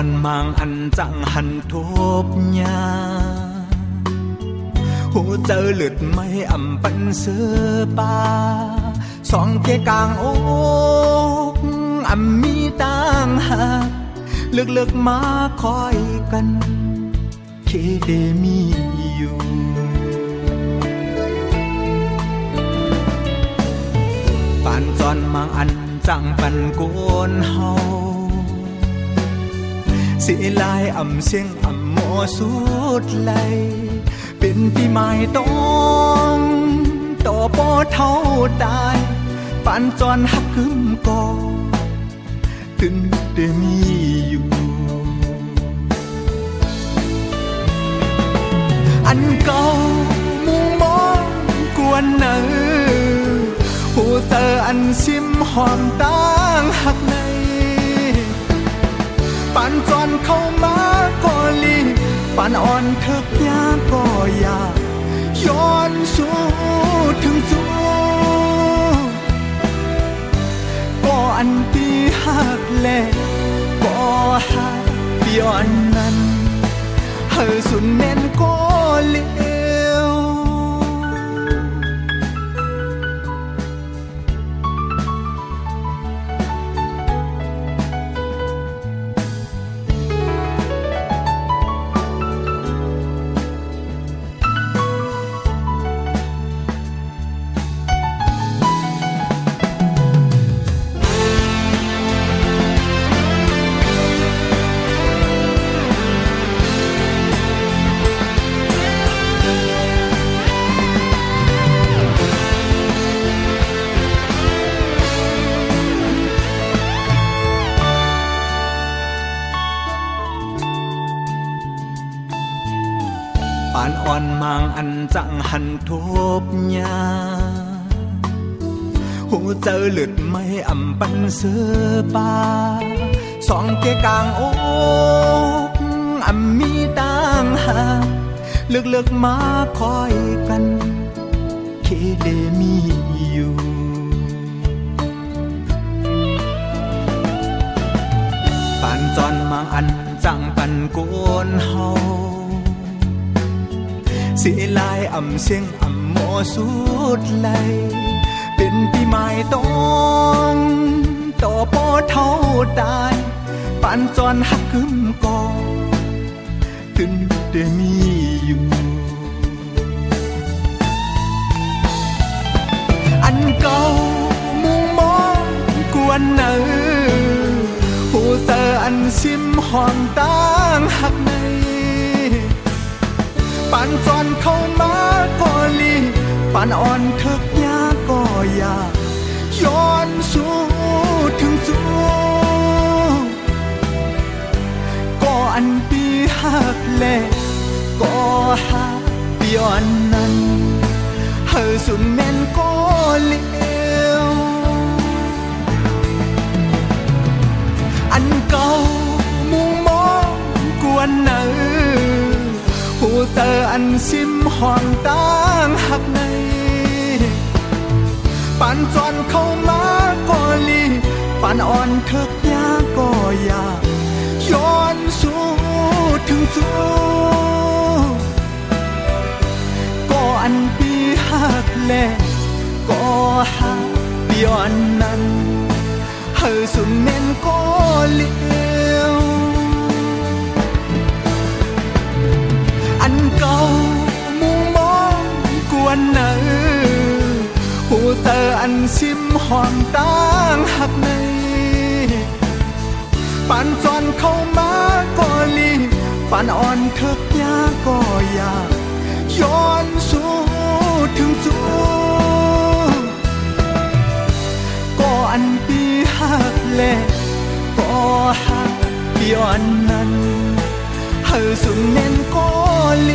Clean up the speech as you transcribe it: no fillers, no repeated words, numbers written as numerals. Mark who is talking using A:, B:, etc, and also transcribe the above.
A: อนมังอันจังหันทบยาหูเจอหลุดไม่อำปันเสือป่าสองเกกลางอกอำมีต่างหากเลือกมาคอยกันเคเดมีอยู่ปานจอนมังอันจังปันโกนเฮาสิลายอำเสียงอำโมสุดไหลเป็นปีใหม่ต้องต่อปอเท่าตายปานจอนหักกึมก่อตึนเดมีอยู่อันเก่ามุงมองกวนเนอหูเตออันซิมหอมต่างหักในปานจอนเข้ามาก็ลีปานอ่อนเถิกยาก็อยากย้อนสู่ถึงจูก็อันตีหักแลก็หักย้อนนั้นเฮอสุดแม่นก็เลวปานอ่อนมางอันจังหันทบยาหูเจอหลุดไม่อำปันเสือป่าสองเกกลางอกอำมีต่างหากเลือกมาคอยกันเคเดมีอยู่ปานจอนมางอันจังปันโกนเฮาสิลายอำเสียงอำโมสุดไหลเป็นปีใหม่ต้องต่อปอเท่าตายปานจอนหักกึมก่อตึนเดมีอยู่อันเก่ามุงมองกวนเนอหูเตออันซิมหอมต่างหักในปานจอนเข้ามาก็ลีปานอ่อนเถิกยาก็อยากย้อนสู่ถึงจูก็อันปีหักแลก็หักย้อนนั้นเฮอสุดแม่นก็เลวอันเก่ามุงมองกวนเนอหูเตออันซิมหอมต่างหักในปานจอนเข้ามาก็ลีปานอ่อนเถิกยาก็อยากย้อนสู่ถึงจูก็อันปีหักแลก็หักย้อนนั้นเฮอสุดแม่นก็เลวอันเก่ามุงมองกวนเนอหูเตออันซิมหอมต่างหักในปานจอนเข้ามาก็ลีปานอ่อนเถิกยาก็อยากย้อนสู่ถึงจูก็อันปีหักแลก็หักย้อนนั้นเฮอสุดแม่นก็เล